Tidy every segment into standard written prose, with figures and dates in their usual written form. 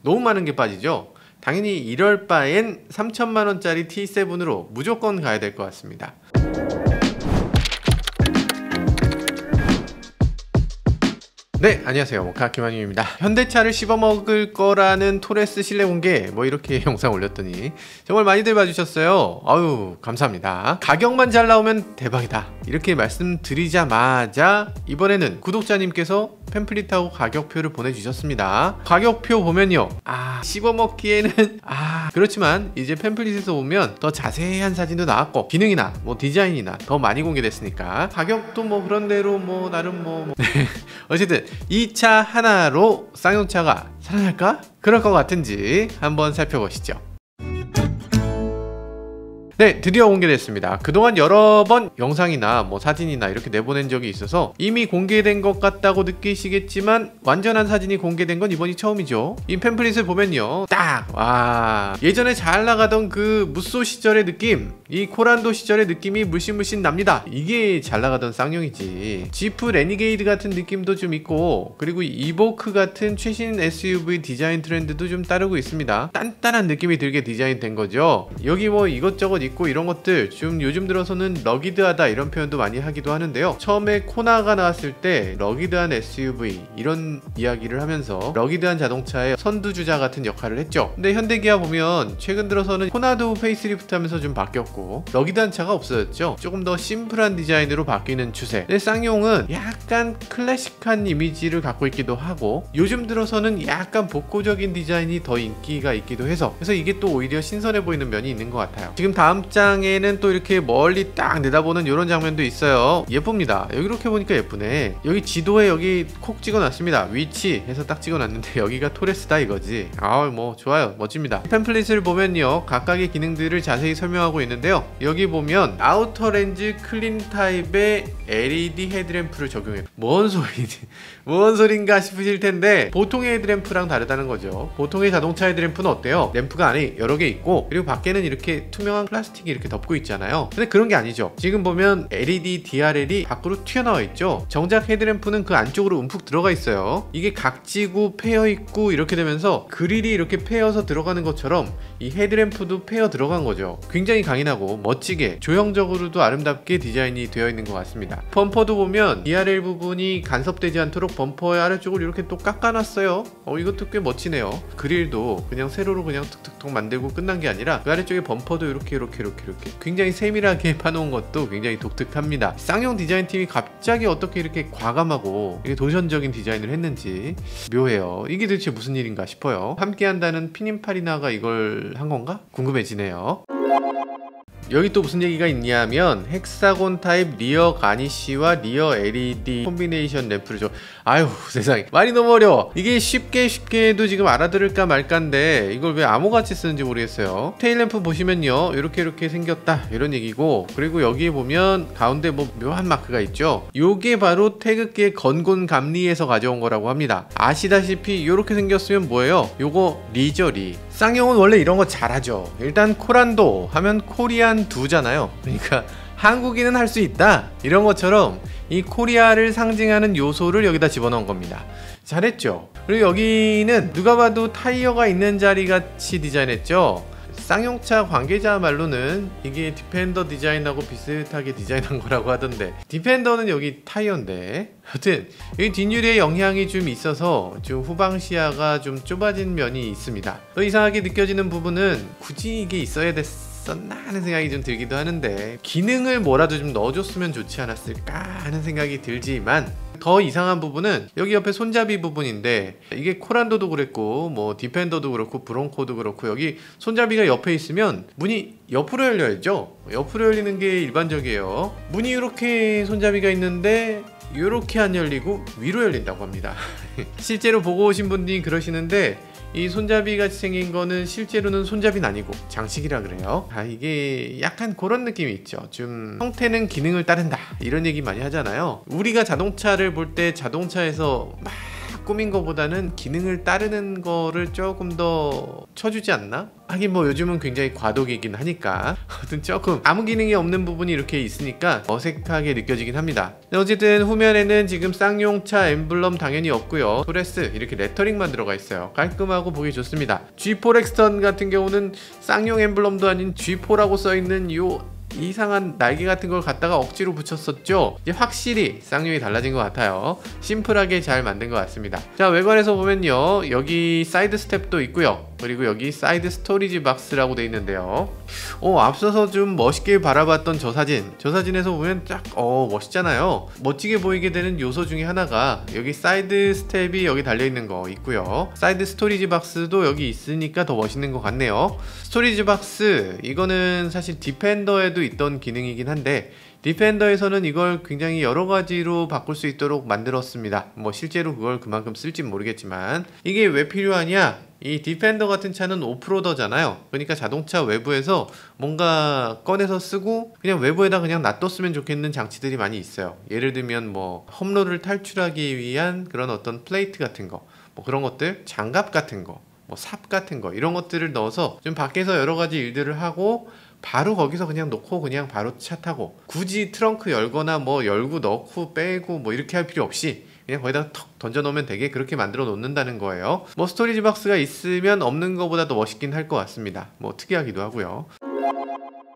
너무 많은 게 빠지죠. 당연히 이럴 바엔 3천만원짜리 T7으로 무조건 가야 될 것 같습니다. 네, 안녕하세요. 모카 김한용입니다. 현대차를 씹어먹을 거라는 토레스 실내 공개 이렇게 영상 올렸더니 정말 많이들 봐주셨어요. 아유, 감사합니다. 가격만 잘 나오면 대박이다 이렇게 말씀드리자마자 이번에는 구독자님께서 팸플릿하고 가격표를 보내주셨습니다. 가격표 보면요, 씹어먹기에는 그렇지만 이제 팸플릿에서 보면 더 자세한 사진도 나왔고 기능이나 디자인이나 더 많이 공개됐으니까 가격도 그런대로 나름 네. 어쨌든 이 차 하나로 쌍용차가 살아날까? 그럴 것 같은지 한번 살펴보시죠. 네, 드디어 공개됐습니다. 그동안 여러 번 영상이나 사진이나 이렇게 내보낸 적이 있어서 이미 공개된 것 같다고 느끼시겠지만 완전한 사진이 공개된 건 이번이 처음이죠. 이 팸플릿을 보면요, 예전에 잘 나가던 그 무쏘 시절의 느낌, 이 코란도 시절의 느낌이 물씬 납니다. 이게 잘 나가던 쌍용이지. 지프 레니게이드 같은 느낌도 좀 있고, 그리고 이보크 같은 최신 SUV 디자인 트렌드도 좀 따르고 있습니다. 단단한 느낌이 들게 디자인된 거죠. 여기 이것저것 있고 이런 것들 좀 요즘 들어서는 러기드하다 이런 표현도 많이 하기도 하는데요. 처음에 코나가 나왔을 때 러기드한 SUV 이런 이야기를 하면서 러기드한 자동차의 선두주자 같은 역할을 했죠. 근데 현대기아 보면 최근 들어서는 코나도 페이스리프트 하면서 좀 바뀌었고 러기드한 차가 없어졌죠. 조금 더 심플한 디자인으로 바뀌는 추세. 근데 쌍용은 약간 클래식한 이미지를 갖고 있기도 하고 요즘 들어서는 약간 복고적인 디자인이 더 인기가 있기도 해서 그래서 이게 또 오히려 신선해 보이는 면이 있는 것 같아요. 지금 다음 장에는 또 이렇게 멀리 딱 내다보는 이런 장면도 있어요. 예쁩니다. 여기 이렇게 보니까 예쁘네. 여기 지도에 여기 콕 찍어놨습니다. 위치 해서 딱 찍어놨는데 여기가 토레스다 이거지. 좋아요. 멋집니다. 팸플릿을 보면요, 각각의 기능들을 자세히 설명하고 있는데요. 여기 보면 아우터 렌즈 클린 타입의 LED 헤드램프를 적용해. 뭔 소린가 싶으실 텐데 보통의 헤드램프랑 다르다는 거죠. 보통의 자동차 헤드램프는 어때요? 램프가 안에 여러 개 있고 그리고 밖에는 이렇게 투명한 플라스틱이 이렇게 덮고 있잖아요. 근데 그런 게 아니죠. 지금 보면 LED DRL이 밖으로 튀어나와 있죠. 정작 헤드램프는 그 안쪽으로 움푹 들어가 있어요. 이게 각지고 패여 있고 이렇게 되면서 그릴이 이렇게 패여서 들어가는 것처럼 이 헤드램프도 패여 들어간 거죠. 굉장히 강인하고 멋지게 조형적으로도 아름답게 디자인이 되어 있는 것 같습니다. 범퍼도 보면 DRL 부분이 간섭되지 않도록 범퍼의 아래쪽을 이렇게 또 깎아놨어요. 이것도 꽤 멋지네요. 그릴도 그냥 세로로 그냥 툭툭툭 만들고 끝난 게 아니라 그 아래쪽에 범퍼도 이렇게 굉장히 세밀하게 파놓은 것도 굉장히 독특합니다. 쌍용 디자인팀이 갑자기 어떻게 이렇게 과감하고 이게 도전적인 디자인을 했는지 묘해요. 이게 도대체 무슨 일인가 싶어요. 함께한다는 피닌파리나가 이걸 한 건가? 궁금해지네요. 여기 또 무슨 얘기가 있냐면 헥사곤 타입 리어 가니쉬와 리어 LED 콤비네이션 램프를 아유 세상에 말이 너무 어려워. 이게 쉽게 해도 지금 알아들을까 말까인데 이걸 왜 암호같이 쓰는지 모르겠어요. 테일 램프 보시면요, 이렇게 생겼다 이런 얘기고, 그리고 여기에 보면 가운데 묘한 마크가 있죠. 요게 바로 태극기의 건곤 감리에서 가져온 거라고 합니다. 아시다시피 이렇게 생겼으면 뭐예요? 요거 리죠. 쌍용은 원래 이런 거 잘하죠. 일단 코란도 하면 코리안 두잖아요. 그러니까 한국인은 할 수 있다 이런 것처럼 이 코리아를 상징하는 요소를 여기다 집어넣은 겁니다. 잘했죠. 그리고 여기는 누가 봐도 타이어가 있는 자리 같이 디자인했죠. 쌍용차 관계자 말로는 이게 디펜더 디자인하고 비슷하게 디자인한 거라고 하던데, 디펜더는 여기 타이어인데 여튼 여기 뒷유리에 영향이 좀 있어서 좀 후방 시야가 좀 좁아진 면이 있습니다. 더 이상하게 느껴지는 부분은 굳이 이게 있어야 됐었나 하는 생각이 좀 들기도 하는데 기능을 뭐라도 좀 넣어줬으면 좋지 않았을까 하는 생각이 들지만, 더 이상한 부분은 여기 옆에 손잡이 부분인데 이게 코란도도 그랬고 디펜더도 그렇고 브론코도 그렇고 여기 손잡이가 옆에 있으면 문이 옆으로 열려야죠. 옆으로 열리는 게 일반적이에요. 문이 이렇게 손잡이가 있는데 이렇게 안 열리고 위로 열린다고 합니다. 실제로 보고 오신 분들이 그러시는데 이 손잡이 같이 생긴 거는 실제로는 손잡이는 아니고 장식이라 그래요. 이게 약간 그런 느낌이 있죠. 좀 형태는 기능을 따른다 이런 얘기 많이 하잖아요. 우리가 자동차를 볼 때 자동차에서 막 꾸민 거보다는 기능을 따르는 거를 조금 더 쳐주지 않나? 하긴 뭐 요즘은 굉장히 과도기긴 하니까 아무튼 조금 아무 기능이 없는 부분이 이렇게 있으니까 어색하게 느껴지긴 합니다. 어쨌든 후면에는 지금 쌍용차 엠블럼 당연히 없고요. 토레스 이렇게 레터링만 들어가 있어요. 깔끔하고 보기 좋습니다. G4 렉스턴 같은 경우는 쌍용 엠블럼도 아닌 G4라고 써있는 요 이상한 날개 같은 걸 갖다가 억지로 붙였었죠. 이제 확실히 쌍용이 달라진 것 같아요. 심플하게 잘 만든 것 같습니다. 자, 외관에서 보면요, 여기 사이드 스텝도 있고요, 그리고 여기 사이드 스토리지 박스라고 되어 있는데요. 앞서서 좀 멋있게 바라봤던 저 사진에서 보면 딱 멋있잖아요. 멋지게 보이게 되는 요소 중에 하나가 여기 사이드 스텝이 여기 달려있는 거 있고요, 사이드 스토리지 박스도 여기 있으니까 더 멋있는 것 같네요. 스토리지 박스, 이거는 사실 디펜더에도 있던 기능이긴 한데 디펜더에서는 이걸 굉장히 여러가지로 바꿀 수 있도록 만들었습니다. 뭐 실제로 그걸 그만큼 쓸진 모르겠지만, 이게 왜 필요하냐, 이 디펜더 같은 차는 오프로더잖아요. 그러니까 자동차 외부에서 뭔가 꺼내서 쓰고 그냥 외부에다 그냥 놔뒀으면 좋겠는 장치들이 많이 있어요. 예를 들면 뭐 험로를 탈출하기 위한 그런 어떤 플레이트 같은 거, 뭐 그런 것들, 장갑 같은 거, 뭐 삽 같은 거, 이런 것들을 넣어서 좀 밖에서 여러가지 일들을 하고 바로 거기서 그냥 놓고 그냥 바로 차 타고, 굳이 트렁크 열거나 뭐 열고 넣고 빼고 뭐 이렇게 할 필요 없이 그냥 거기다 턱 던져 놓으면 되게 그렇게 만들어 놓는다는 거예요. 뭐 스토리지 박스가 있으면 없는 것보다 더 멋있긴 할 것 같습니다. 뭐 특이하기도 하고요.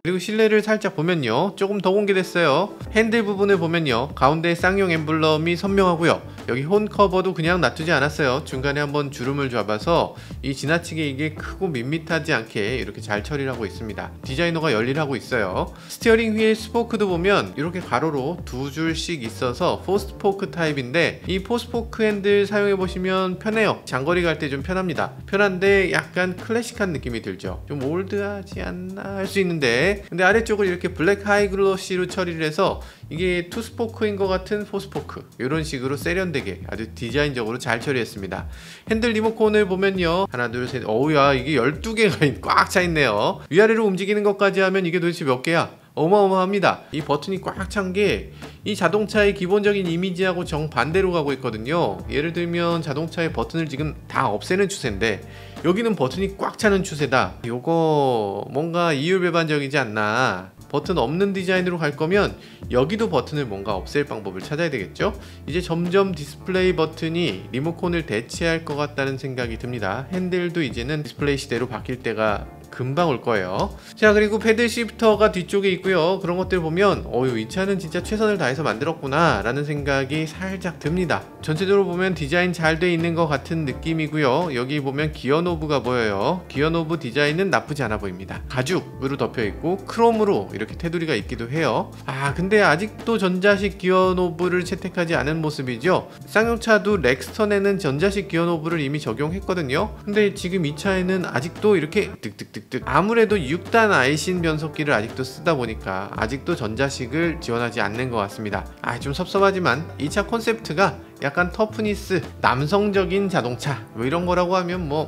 그리고 실내를 살짝 보면요, 조금 더 공개됐어요. 핸들 부분을 보면요, 가운데 쌍용 엠블럼이 선명하고요, 여기 혼 커버도 그냥 놔두지 않았어요. 중간에 한번 주름을 잡아서 이 지나치게 이게 크고 밋밋하지 않게 이렇게 잘 처리를 하고 있습니다. 디자이너가 열일하고 있어요. 스티어링 휠 스포크도 보면 이렇게 가로로 두 줄씩 있어서 포스포크 타입인데, 이 포스포크 핸들 사용해 보시면 편해요. 장거리 갈 때 좀 편합니다. 편한데 약간 클래식한 느낌이 들죠. 좀 올드하지 않나 할 수 있는데, 근데 아래쪽을 이렇게 블랙 하이글로시로 처리를 해서 이게 투스포크인 것 같은 포스포크, 이런 식으로 세련되게 아주 디자인적으로 잘 처리했습니다. 핸들 리모컨을 보면요, 하나 둘 셋, 어우야, 이게 12개가 꽉 차 있네요. 위아래로 움직이는 것까지 하면 이게 도대체 몇 개야? 어마어마합니다. 이 버튼이 꽉 찬 게 이 자동차의 기본적인 이미지하고 정반대로 가고 있거든요. 예를 들면 자동차의 버튼을 지금 다 없애는 추세인데 여기는 버튼이 꽉 차는 추세다. 요거 뭔가 이율배반적이지 않나. 버튼 없는 디자인으로 갈 거면 여기도 버튼을 뭔가 없앨 방법을 찾아야 되겠죠. 이제 점점 디스플레이 버튼이 리모컨을 대체할 것 같다는 생각이 듭니다. 핸들도 이제는 디스플레이 시대로 바뀔 때가 금방 올 거예요. 자, 그리고 패들 시프터가 뒤쪽에 있고요. 그런 것들 보면 이 차는 진짜 최선을 다해서 만들었구나 라는 생각이 살짝 듭니다. 전체적으로 보면 디자인 잘 돼 있는 것 같은 느낌이고요. 여기 보면 기어 노브가 보여요. 기어 노브 디자인은 나쁘지 않아 보입니다. 가죽으로 덮여 있고 크롬으로 이렇게 테두리가 있기도 해요. 근데 아직도 전자식 기어 노브를 채택하지 않은 모습이죠. 쌍용차도 렉스턴에는 전자식 기어 노브를 이미 적용했거든요. 근데 지금 이 차에는 아직도 이렇게 득득득, 아무래도 6단 아이신 변속기를 아직도 쓰다 보니까 아직도 전자식을 지원하지 않는 것 같습니다. 좀 섭섭하지만 이 차 콘셉트가 약간 터프니스, 남성적인 자동차 뭐 이런 거라고 하면 뭐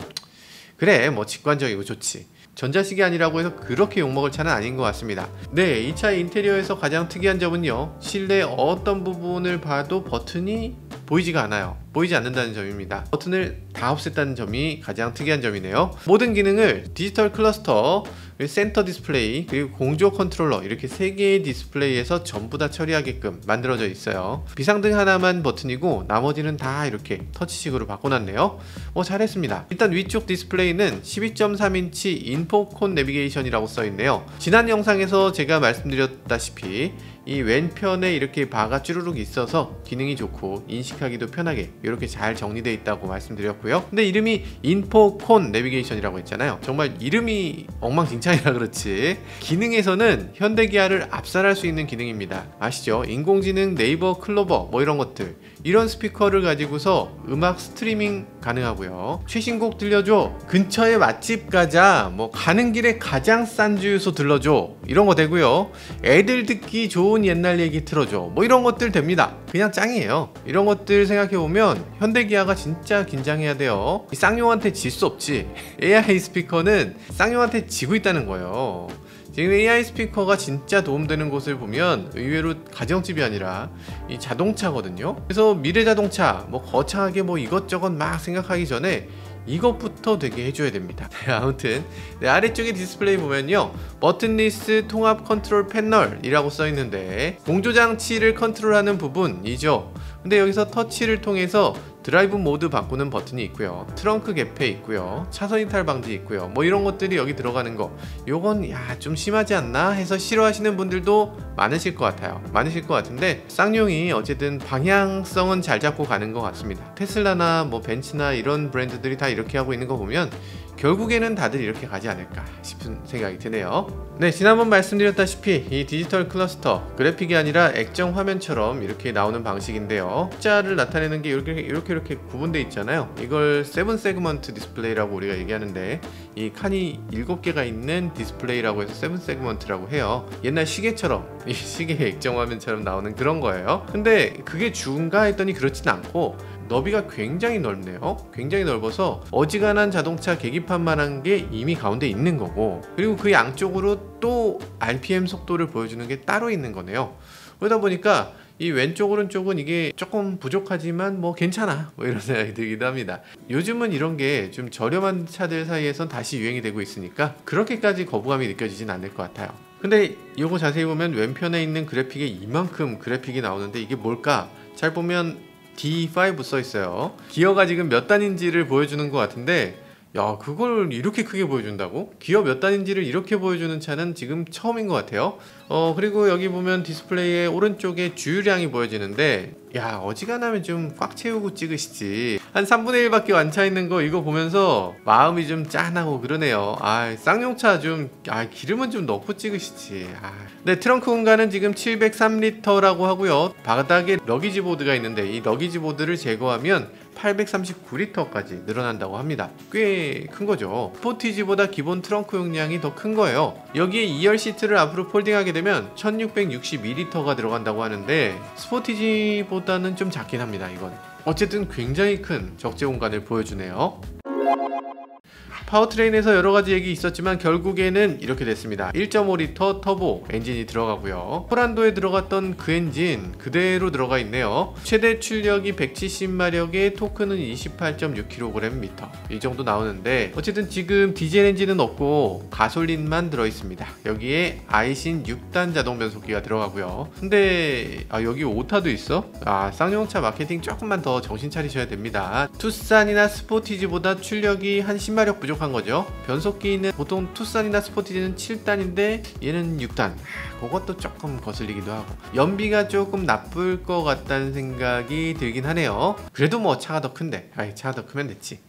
그래, 뭐 직관적이고 좋지. 전자식이 아니라고 해서 그렇게 욕먹을 차는 아닌 것 같습니다. 네, 이 차의 인테리어에서 가장 특이한 점은요, 실내 어떤 부분을 봐도 버튼이 보이지가 않아요. 보이지 않는다는 점입니다. 버튼을 다 없앴다는 점이 가장 특이한 점이네요. 모든 기능을 디지털 클러스터, 센터 디스플레이, 그리고 공조 컨트롤러, 이렇게 3개의 디스플레이에서 전부 다 처리하게끔 만들어져 있어요. 비상등 하나만 버튼이고 나머지는 다 이렇게 터치식으로 바꿔놨네요. 잘했습니다. 일단 위쪽 디스플레이는 12.3인치 인포콘 내비게이션이라고 써있네요. 지난 영상에서 제가 말씀드렸다시피 이 왼편에 이렇게 바가 쭈루룩 있어서 기능이 좋고 인식하기도 편하게 이렇게 잘 정리되어 있다고 말씀드렸고요. 근데 이름이 인포콘 내비게이션이라고 했잖아요. 정말 이름이 엉망진창이라 그렇지 기능에서는 현대기아를 압살할 수 있는 기능입니다. 아시죠? 인공지능, 네이버, 클로버 뭐 이런 것들, 이런 스피커를 가지고서 음악 스트리밍 가능하고요. 최신곡 들려줘, 근처에 맛집 가자, 뭐 가는 길에 가장 싼 주유소 들러줘, 이런 거 되고요. 애들 듣기 좋은 옛날 얘기 틀어줘, 뭐 이런 것들 됩니다. 그냥 짱이에요. 이런 것들 생각해보면 현대기아가 진짜 긴장해야 돼요. 쌍용한테 질 수 없지. AI 스피커는 쌍용한테 지고 있다는 거예요. 지금 AI 스피커가 진짜 도움되는 곳을 보면 의외로 가정집이 아니라 이 자동차거든요. 그래서 미래 자동차 뭐 거창하게 뭐 이것저것 막 생각하기 전에 이것부터 되게 해줘야 됩니다. 아무튼 아래쪽에 디스플레이 보면요, 버튼리스 통합 컨트롤 패널이라고 써있는데 공조장치를 컨트롤하는 부분이죠. 근데 여기서 터치를 통해서 드라이브 모드 바꾸는 버튼이 있고요, 트렁크 개폐 있고요, 차선 이탈 방지 있고요, 뭐 이런 것들이 여기 들어가는 거, 요건 좀 심하지 않나 해서 싫어하시는 분들도 많으실 것 같은데 쌍용이 어쨌든 방향성은 잘 잡고 가는 것 같습니다. 테슬라나 뭐 벤츠나 이런 브랜드들이 다 이렇게 하고 있는 거 보면 결국에는 다들 이렇게 가지 않을까 싶은 생각이 드네요. 네, 지난번 말씀드렸다시피 이 디지털 클러스터 그래픽이 아니라 액정 화면처럼 이렇게 나오는 방식인데요, 숫자를 나타내는 게 이렇게 구분되어 있잖아요. 이걸 세븐 세그먼트 디스플레이라고 우리가 얘기하는데 이 칸이 7개가 있는 디스플레이라고 해서 세븐 세그먼트라고 해요. 옛날 시계처럼, 이 시계 액정 화면처럼 나오는 그런 거예요. 근데 그게 주인가 했더니 그렇진 않고 너비가 굉장히 넓네요. 굉장히 넓어서 어지간한 자동차 계기판만한 게 이미 가운데 있는 거고, 그리고 그 양쪽으로 또 RPM 속도를 보여주는 게 따로 있는 거네요. 그러다 보니까 이 왼쪽 오른쪽은 이게 조금 부족하지만 뭐 괜찮아, 뭐 이런 생각이 들기도 합니다. 요즘은 이런 게 좀 저렴한 차들 사이에선 다시 유행이 되고 있으니까 그렇게까지 거부감이 느껴지진 않을 것 같아요. 근데 이거 자세히 보면 왼편에 있는 그래픽에 이만큼 그래픽이 나오는데 이게 뭘까? 잘 보면 D5 써 있어요. 기어가 지금 몇 단인지를 보여주는 것 같은데, 야, 그걸 이렇게 크게 보여준다고? 기어 몇 단인지를 이렇게 보여주는 차는 지금 처음인 것 같아요. 그리고 여기 보면 디스플레이의 오른쪽에 주유량이 보여지는데, 야, 어지간하면 좀 꽉 채우고 찍으시지. 한 3분의 1밖에 안 차 있는 거 이거 보면서 마음이 좀 짠하고 그러네요. 쌍용차 좀, 기름은 좀 넣고 찍으시지. 네, 트렁크 공간은 지금 703리터라고 하고요. 바닥에 러기지 보드가 있는데 이 러기지 보드를 제거하면 839리터까지 늘어난다고 합니다. 꽤 큰 거죠. 스포티지보다 기본 트렁크 용량이 더 큰 거예요. 여기에 2열 시트를 앞으로 폴딩하게 되면 1662리터가 들어간다고 하는데 스포티지보다는 좀 작긴 합니다. 이건 어쨌든 굉장히 큰 적재 공간을 보여주네요. 파워트레인에서 여러가지 얘기 있었지만 결국에는 이렇게 됐습니다. 1.5리터 터보 엔진이 들어가고요, 호란도에 들어갔던 그 엔진 그대로 들어가 있네요. 최대 출력이 170마력에 토크는 28.6kgm 이 정도 나오는데, 어쨌든 지금 디젤 엔진은 없고 가솔린만 들어있습니다. 여기에 아이신 6단 자동 변속기가 들어가고요. 근데 여기 5타도 있어? 쌍용차 마케팅 조금만 더 정신 차리셔야 됩니다. 투싼이나 스포티지보다 출력이 한 10마력 부족한 거죠. 변속기는 보통 투싼이나 스포티지는 7단인데 얘는 6단. 그것도 조금 거슬리기도 하고 연비가 조금 나쁠 것 같다는 생각이 들긴 하네요. 그래도 뭐 차가 더 큰데 차가 더 크면 됐지.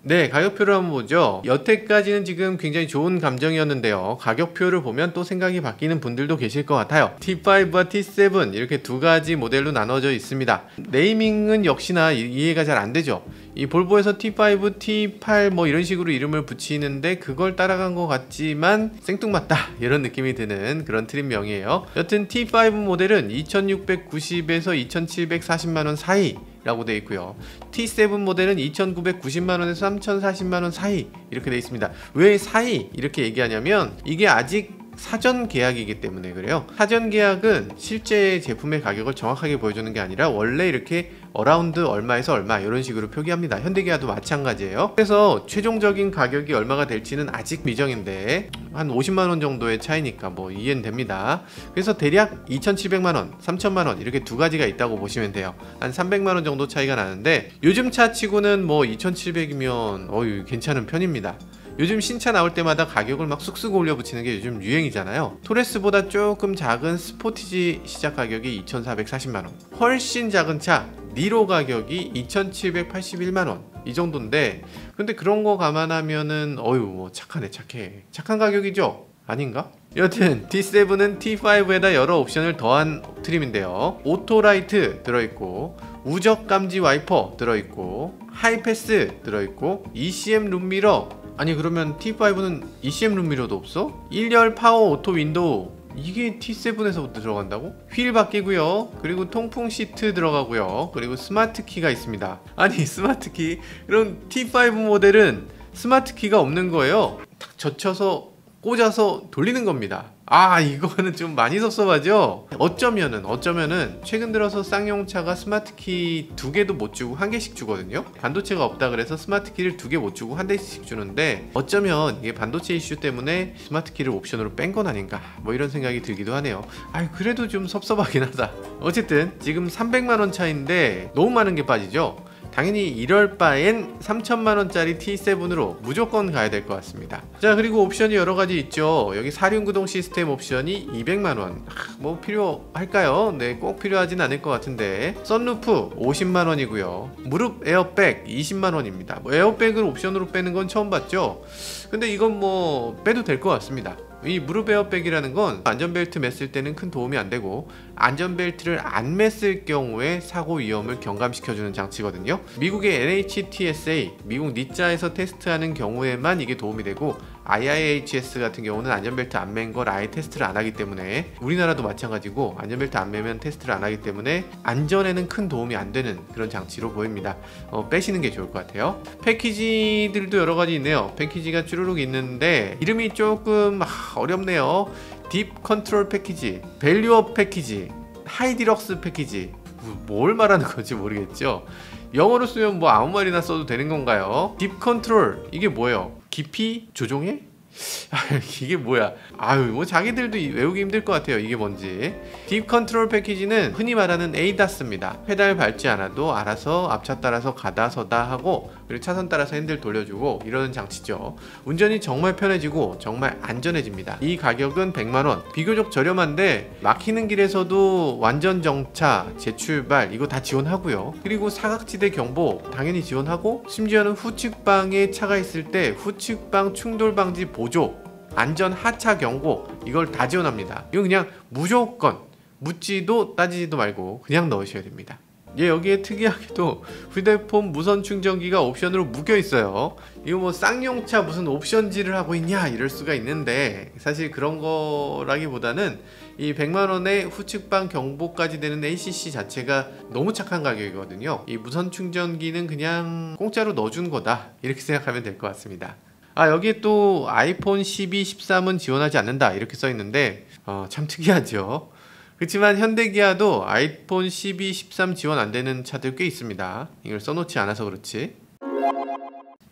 네, 가격표를 한번 보죠. 여태까지는 지금 굉장히 좋은 감정이었는데요, 가격표를 보면 또 생각이 바뀌는 분들도 계실 것 같아요. T5와 T7 이렇게 두 가지 모델로 나눠져 있습니다. 네이밍은 역시나 이해가 잘 안 되죠. 이 볼보에서 T5, T8 뭐 이런 식으로 이름을 붙이는데 그걸 따라간 것 같지만 생뚱맞다 이런 느낌이 드는 그런 트림명이에요. 여튼 T5 모델은 2690에서 2740만원 사이 라고 되어 있고요. T7 모델은 2,990만원에서 3,040만원 사이 이렇게 되어 있습니다. 왜 사이 이렇게 얘기하냐면 이게 아직 사전 계약이기 때문에 그래요. 사전 계약은 실제 제품의 가격을 정확하게 보여주는 게 아니라 원래 이렇게 어라운드 얼마에서 얼마 이런 식으로 표기합니다. 현대기아도 마찬가지예요. 그래서 최종적인 가격이 얼마가 될지는 아직 미정인데 한 50만원 정도의 차이니까 뭐 이해는 됩니다. 그래서 대략 2,700만원, 3,000만원 이렇게 두 가지가 있다고 보시면 돼요. 한 300만원 정도 차이가 나는데 요즘 차 치고는 뭐 2,700이면 괜찮은 편입니다. 요즘 신차 나올 때마다 가격을 막 쑥쑥 올려 붙이는 게 요즘 유행이잖아요. 토레스보다 조금 작은 스포티지 시작 가격이 2,440만원, 훨씬 작은 차 니로 가격이 2,781만원 이 정도인데, 근데 그런 거 감안하면은 뭐 착하네, 착한 가격이죠? 아닌가? 여튼 T7은 T5에다 여러 옵션을 더한 트림인데요, 오토라이트 들어있고 우적 감지 와이퍼 들어있고 하이패스 들어있고 ECM 룸미러. 아니 그러면 T5는 ECM 룸미러도 없어? 1열 파워 오토 윈도우 이게 T7에서부터 들어간다고? 휠 바뀌고요, 그리고 통풍 시트 들어가고요, 그리고 스마트 키가 있습니다. 아니 스마트 키, 이런 T5 모델은 스마트 키가 없는 거예요. 탁 젖혀서 꽂아서 돌리는 겁니다. 아, 이거는 좀 많이 섭섭하죠? 어쩌면은 최근 들어서 쌍용차가 스마트키 2개도 못 주고 1개씩 주거든요. 반도체가 없다 그래서 스마트키를 2개 못 주고 1대씩 주는데, 어쩌면 이게 반도체 이슈 때문에 스마트키를 옵션으로 뺀 건 아닌가, 뭐 이런 생각이 들기도 하네요. 아유, 그래도 좀 섭섭하긴 하다. 어쨌든 지금 300만원 차인데 너무 많은 게 빠지죠. 당연히 이럴 바엔 3천만원짜리 T7으로 무조건 가야 될 것 같습니다. 자, 그리고 옵션이 여러가지 있죠. 여기 사륜구동 시스템 옵션이 200만원. 뭐 필요할까요? 네, 꼭 필요하진 않을 것 같은데. 썬루프 50만원이고요 무릎 에어백 20만원입니다 뭐 에어백을 옵션으로 빼는 건 처음 봤죠. 근데 이건 뭐 빼도 될 것 같습니다. 이 무릎 에어백이라는 건 안전벨트 맸을 때는 큰 도움이 안 되고, 안전벨트를 안 맸을 경우에 사고 위험을 경감시켜주는 장치거든요. 미국의 NHTSA, 미국 니자에서 테스트하는 경우에만 이게 도움이 되고, IIHS 같은 경우는 안전벨트 안 맨 걸 아예 테스트를 안 하기 때문에, 우리나라도 마찬가지고 안전벨트 안 매면 테스트를 안 하기 때문에 안전에는 큰 도움이 안 되는 그런 장치로 보입니다. 빼시는 게 좋을 것 같아요. 패키지들도 여러 가지 있네요. 패키지가 쭈루룩 있는데 이름이 조금 어렵네요. 딥 컨트롤 패키지, 밸류업 패키지, 하이 디럭스 패키지, 뭘 말하는 건지 모르겠죠. 영어로 쓰면 뭐 아무 말이나 써도 되는 건가요? 딥 컨트롤, 이게 뭐예요? 깊이 조종해? 이게 뭐야? 아유, 뭐 자기들도 외우기 힘들 것 같아요. 이게 뭔지. 딥 컨트롤 패키지는 흔히 말하는 ADAS입니다. 페달 밟지 않아도 알아서 앞차 따라서 가다 서다 하고, 그리고 차선 따라서 핸들 돌려주고 이러는 장치죠. 운전이 정말 편해지고 정말 안전해집니다. 이 가격은 100만원, 비교적 저렴한데 막히는 길에서도 완전 정차, 재출발 이거 다 지원하고요. 그리고 사각지대 경보 당연히 지원하고, 심지어는 후측방에 차가 있을 때 후측방 충돌 방지 보조, 안전 하차 경고 이걸 다 지원합니다. 이건 그냥 무조건 묻지도 따지지도 말고 그냥 넣으셔야 됩니다. 여기에 특이하게도 휴대폰 무선 충전기가 옵션으로 묶여 있어요. 이거 뭐 쌍용차 무슨 옵션질을 하고 있냐 이럴 수가 있는데, 사실 그런 거라기보다는 이 100만원에 후측방 경보까지 되는 ACC 자체가 너무 착한 가격이거든요. 이 무선 충전기는 그냥 공짜로 넣어준 거다, 이렇게 생각하면 될 것 같습니다. 여기에 또 아이폰 12, 13은 지원하지 않는다 이렇게 써 있는데 참 특이하죠. 그렇지만 현대기아도 아이폰 12, 13 지원 안 되는 차들 꽤 있습니다. 이걸 써놓지 않아서 그렇지.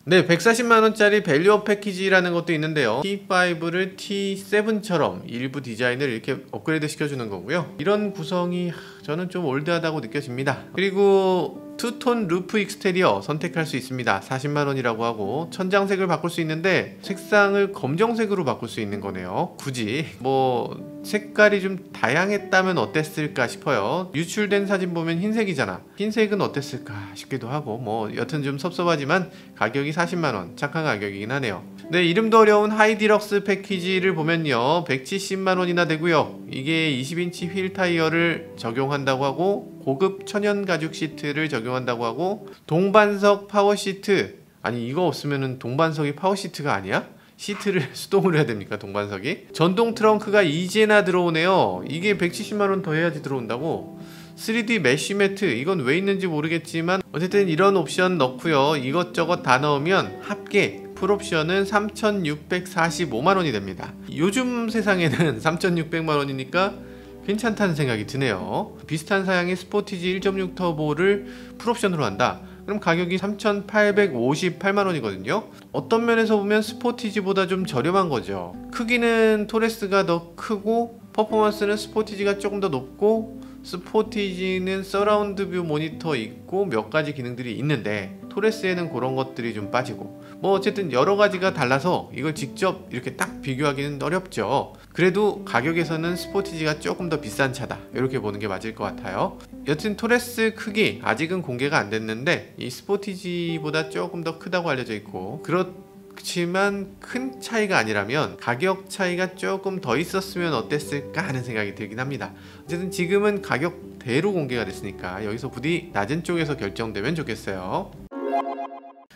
네, 140만원짜리 밸류업 패키지라는 것도 있는데요. T5를 T7처럼 일부 디자인을 이렇게 업그레이드 시켜주는 거고요. 이런 구성이 저는 좀 올드하다고 느껴집니다. 그리고 투톤 루프 익스테리어 선택할 수 있습니다. 40만원이라고 하고, 천장색을 바꿀 수 있는데 색상을 검정색으로 바꿀 수 있는 거네요. 굳이 뭐 색깔이 좀 다양했다면 어땠을까 싶어요. 유출된 사진 보면 흰색이잖아. 흰색은 어땠을까 싶기도 하고, 뭐 여튼 좀 섭섭하지만 가격이 40만원, 착한 가격이긴 하네요. 네, 이름도 어려운 하이 디럭스 패키지를 보면요 170만원이나 되고요. 이게 20인치 휠 타이어를 적용한다고 하고, 고급 천연 가죽 시트를 적용한다고 하고, 동반석 파워 시트, 아니 이거 없으면은 동반석이 파워 시트가 아니야? 시트를 수동으로 해야 됩니까, 동반석이? 전동 트렁크가 이제나 들어오네요. 이게 170만원 더 해야지 들어온다고? 3D 메쉬 매트, 이건 왜 있는지 모르겠지만 어쨌든 이런 옵션 넣고요, 이것저것 다 넣으면 합계 풀옵션은 3,645만원이 됩니다. 요즘 세상에는 3,600만원이니까 괜찮다는 생각이 드네요. 비슷한 사양의 스포티지 1.6 터보를 풀옵션으로 한다. 그럼 가격이 3,858만원이거든요. 어떤 면에서 보면 스포티지보다 좀 저렴한 거죠. 크기는 토레스가 더 크고, 퍼포먼스는 스포티지가 조금 더 높고, 스포티지는 서라운드 뷰 모니터 있고 몇 가지 기능들이 있는데, 토레스에는 그런 것들이 좀 빠지고, 뭐 어쨌든 여러 가지가 달라서 이걸 직접 이렇게 딱 비교하기는 어렵죠. 그래도 가격에서는 스포티지가 조금 더 비싼 차다, 이렇게 보는 게 맞을 것 같아요. 여튼 토레스 크기 아직은 공개가 안 됐는데 이 스포티지보다 조금 더 크다고 알려져 있고, 그렇지만 큰 차이가 아니라면 가격 차이가 조금 더 있었으면 어땠을까 하는 생각이 들긴 합니다. 어쨌든 지금은 가격대로 공개가 됐으니까 여기서 부디 낮은 쪽에서 결정되면 좋겠어요.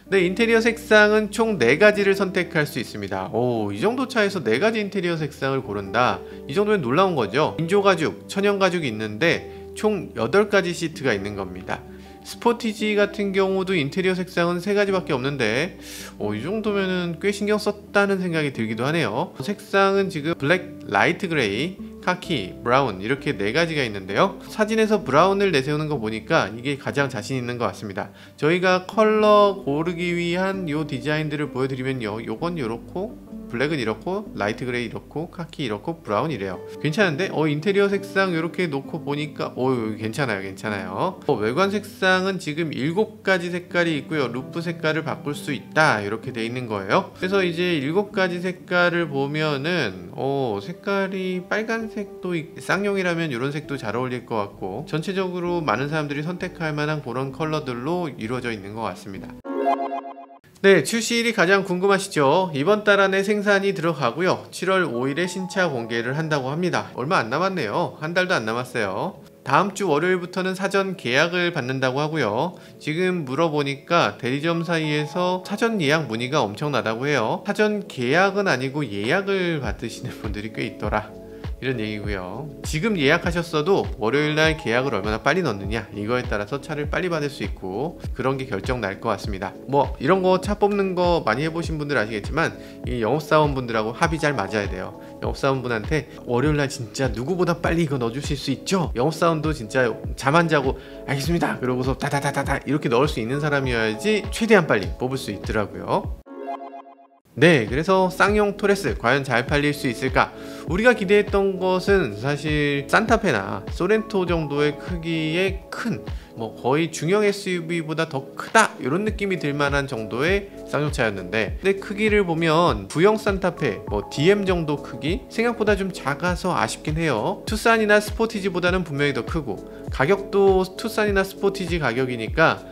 네, 인테리어 색상은 총 4가지를 선택할 수 있습니다. 이 정도 차에서 4가지 인테리어 색상을 고른다, 이 정도면 놀라운 거죠. 인조가죽, 천연가죽이 있는데 총 8가지 시트가 있는 겁니다. 스포티지 같은 경우도 인테리어 색상은 3가지밖에 없는데 이 정도면은 꽤 신경 썼다는 생각이 들기도 하네요. 색상은 지금 블랙, 라이트 그레이, 카키, 브라운 이렇게 4가지가 있는데요. 사진에서 브라운을 내세우는 거 보니까 이게 가장 자신 있는 것 같습니다. 저희가 컬러 고르기 위한 요 디자인들을 보여드리면요, 요건 요렇고 블랙은 이렇고 라이트 그레이 이렇고 카키 이렇고 브라운 이래요. 괜찮은데 인테리어 색상 이렇게 놓고 보니까 괜찮아요. 외관 색상은 지금 7가지 색깔이 있고요. 루프 색깔을 바꿀 수 있다 이렇게 돼 있는 거예요. 그래서 이제 7가지 색깔을 보면은 색깔이 빨간색도 쌍용이라면 이런 색도 잘 어울릴 것 같고, 전체적으로 많은 사람들이 선택할 만한 그런 컬러들로 이루어져 있는 것 같습니다. 네, 출시일이 가장 궁금하시죠? 이번 달 안에 생산이 들어가고요. 7월 5일에 신차 공개를 한다고 합니다. 얼마 안 남았네요. 한 달도 안 남았어요. 다음 주 월요일부터는 사전 계약을 받는다고 하고요. 지금 물어보니까 대리점 사이에서 사전 예약 문의가 엄청나다고 해요. 사전 계약은 아니고 예약을 받으시는 분들이 꽤 있더라, 이런 얘기고요. 지금 예약하셨어도 월요일날 계약을 얼마나 빨리 넣느냐, 이거에 따라서 차를 빨리 받을 수 있고 그런 게 결정 날 것 같습니다. 이런 거 차 뽑는 거 많이 해보신 분들 아시겠지만 이 영업사원분들하고 합이 잘 맞아야 돼요. 영업사원분한테 월요일날 진짜 누구보다 빨리 이거 넣어주실 수 있죠? 영업사원도 진짜 잠 안 자고 알겠습니다 그러고서 다다다다다 이렇게 넣을 수 있는 사람이어야지 최대한 빨리 뽑을 수 있더라고요. 네, 그래서 쌍용 토레스 과연 잘 팔릴 수 있을까? 우리가 기대했던 것은 사실 산타페나 소렌토 정도의 크기의 큰, 거의 중형 SUV보다 더 크다 이런 느낌이 들만한 정도의 쌍용차였는데, 근데 크기를 보면 구형 산타페, DM 정도 크기? 생각보다 좀 작아서 아쉽긴 해요. 투싼이나 스포티지보다는 분명히 더 크고, 가격도 투싼이나 스포티지 가격이니까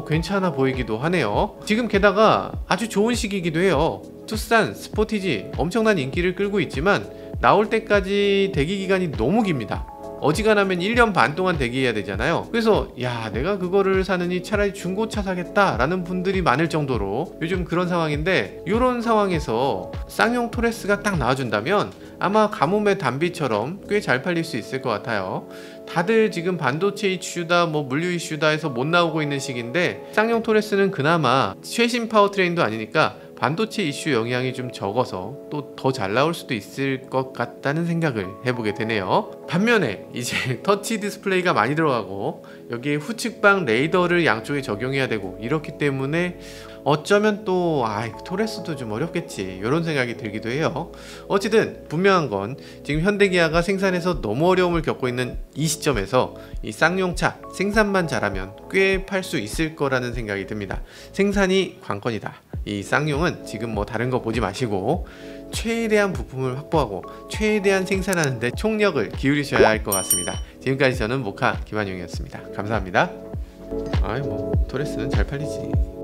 괜찮아 보이기도 하네요. 지금 게다가 아주 좋은 시기이기도 해요. 투싼, 스포티지 엄청난 인기를 끌고 있지만 나올 때까지 대기 기간이 너무 깁니다. 어지간하면 1년 반 동안 대기해야 되잖아요. 그래서 내가 그거를 사느니 차라리 중고차 사겠다 라는 분들이 많을 정도로 요즘 그런 상황인데, 이런 상황에서 쌍용 토레스가 딱 나와준다면 아마 가뭄의 단비처럼 꽤 잘 팔릴 수 있을 것 같아요. 다들 지금 반도체 이슈다 물류 이슈다 해서 못 나오고 있는 시기인데, 쌍용 토레스는 그나마 최신 파워트레인도 아니니까 반도체 이슈 영향이 좀 적어서 또 더 잘 나올 수도 있을 것 같다는 생각을 해보게 되네요. 반면에 이제 터치 디스플레이가 많이 들어가고 여기에 후측방 레이더를 양쪽에 적용해야 되고 이렇기 때문에 어쩌면 또 토레스도 좀 어렵겠지 이런 생각이 들기도 해요. 어쨌든 분명한 건 지금 현대기아가 생산에서 너무 어려움을 겪고 있는 이 시점에서 이 쌍용차 생산만 잘하면 꽤 팔 수 있을 거라는 생각이 듭니다. 생산이 관건이다. 이 쌍용은 지금 다른 거 보지 마시고 최대한 부품을 확보하고 최대한 생산하는데 총력을 기울이셔야 할 것 같습니다. 지금까지 저는 모카 김한용이었습니다. 감사합니다. 토레스는 잘 팔리지.